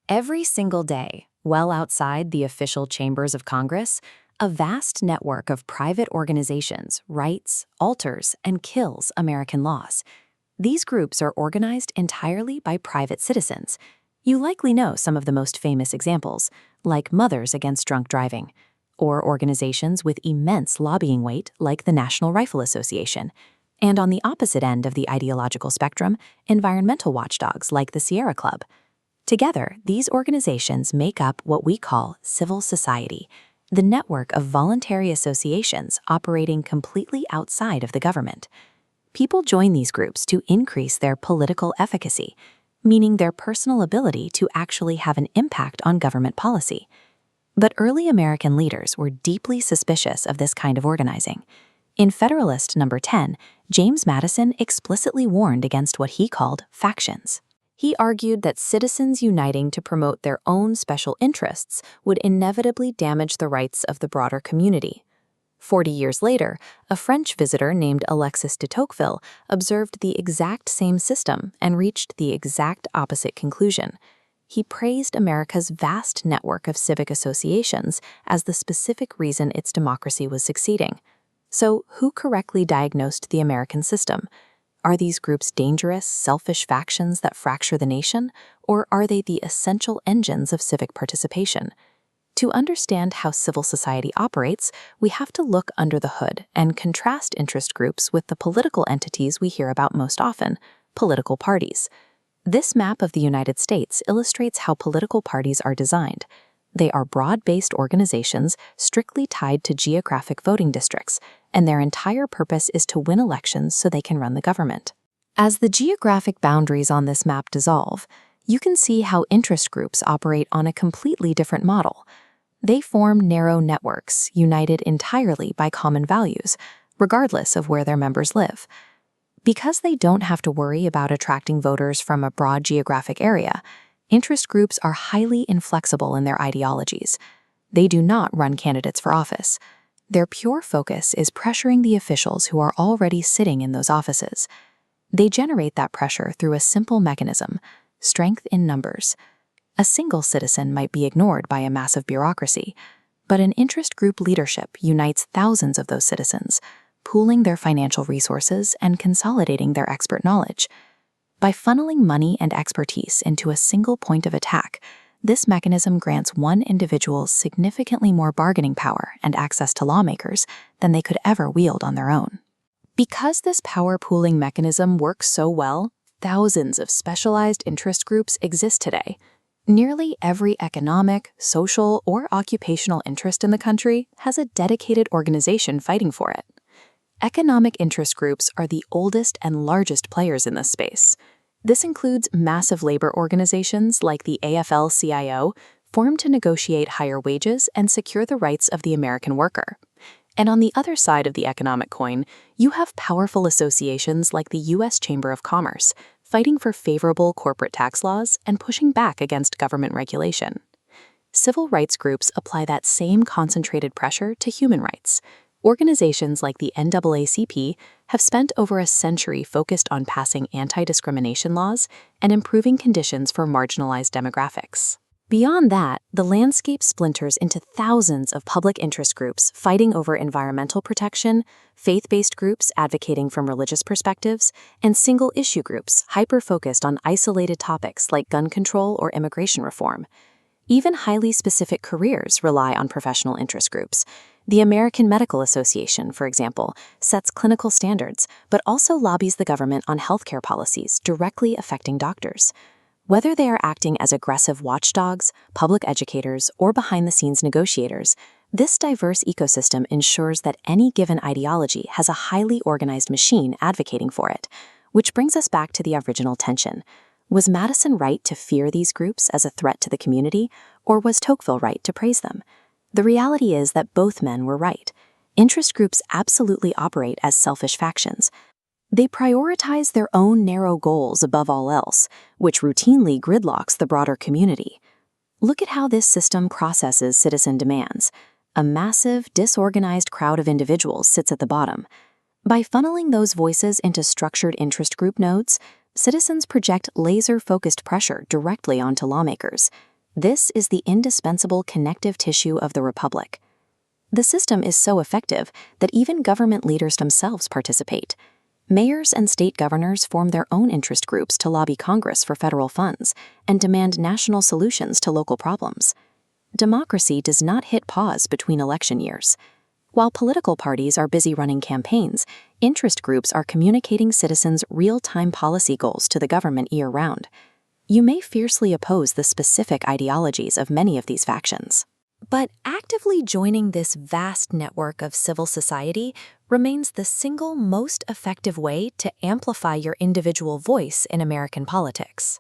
Every single day, well outside the official chambers of Congress, a vast network of private organizations writes, alters, and kills American laws. These groups are organized entirely by private citizens. You likely know some of the most famous examples, like Mothers Against Drunk Driving, or organizations with immense lobbying weight like the National Rifle Association. And on the opposite end of the ideological spectrum, environmental watchdogs like the Sierra Club. Together, these organizations make up what we call civil society, the network of voluntary associations operating completely outside of the government. People join these groups to increase their political efficacy, meaning their personal ability to actually have an impact on government policy. But early American leaders were deeply suspicious of this kind of organizing. In Federalist No. 10, James Madison explicitly warned against what he called factions. He argued that citizens uniting to promote their own special interests would inevitably damage the rights of the broader community. 40 years later, a French visitor named Alexis de Tocqueville observed the exact same system and reached the exact opposite conclusion. He praised America's vast network of civic associations as the specific reason its democracy was succeeding. So, who correctly diagnosed the American system? Are these groups dangerous, selfish factions that fracture the nation, or are they the essential engines of civic participation? To understand how civil society operates, we have to look under the hood and contrast interest groups with the political entities we hear about most often, political parties. This map of the United States illustrates how political parties are designed. They are broad-based organizations strictly tied to geographic voting districts, and their entire purpose is to win elections so they can run the government. As the geographic boundaries on this map dissolve, you can see how interest groups operate on a completely different model. They form narrow networks united entirely by common values, regardless of where their members live. Because they don't have to worry about attracting voters from a broad geographic area, interest groups are highly inflexible in their ideologies. They do not run candidates for office. Their pure focus is pressuring the officials who are already sitting in those offices. They generate that pressure through a simple mechanism: strength in numbers. A single citizen might be ignored by a massive bureaucracy, but an interest group leadership unites thousands of those citizens, pooling their financial resources and consolidating their expert knowledge. By funneling money and expertise into a single point of attack, this mechanism grants one individual significantly more bargaining power and access to lawmakers than they could ever wield on their own. Because this power pooling mechanism works so well, thousands of specialized interest groups exist today. Nearly every economic, social, or occupational interest in the country has a dedicated organization fighting for it. Economic interest groups are the oldest and largest players in this space. This includes massive labor organizations like the AFL-CIO, formed to negotiate higher wages and secure the rights of the American worker. And on the other side of the economic coin, you have powerful associations like the U.S. Chamber of Commerce, fighting for favorable corporate tax laws and pushing back against government regulation. Civil rights groups apply that same concentrated pressure to human rights. Organizations like the NAACP have spent over a century focused on passing anti-discrimination laws and improving conditions for marginalized demographics. Beyond that, the landscape splinters into thousands of public interest groups fighting over environmental protection, faith-based groups advocating from religious perspectives, and single-issue groups hyper-focused on isolated topics like gun control or immigration reform. Even highly specific careers rely on professional interest groups. The American Medical Association, for example, sets clinical standards, but also lobbies the government on healthcare policies directly affecting doctors. Whether they are acting as aggressive watchdogs, public educators, or behind-the-scenes negotiators, this diverse ecosystem ensures that any given ideology has a highly organized machine advocating for it. Which brings us back to the original tension. Was Madison right to fear these groups as a threat to the community, or was Tocqueville right to praise them? The reality is that both men were right. Interest groups absolutely operate as selfish factions. They prioritize their own narrow goals above all else, which routinely gridlocks the broader community. Look at how this system processes citizen demands. A massive, disorganized crowd of individuals sits at the bottom. By funneling those voices into structured interest group nodes, citizens project laser-focused pressure directly onto lawmakers. This is the indispensable connective tissue of the republic. The system is so effective that even government leaders themselves participate. Mayors and state governors form their own interest groups to lobby Congress for federal funds and demand national solutions to local problems. Democracy does not hit pause between election years. While political parties are busy running campaigns, interest groups are communicating citizens' real-time policy goals to the government year-round. You may fiercely oppose the specific ideologies of many of these factions, but actively joining this vast network of civil society remains the single most effective way to amplify your individual voice in American politics.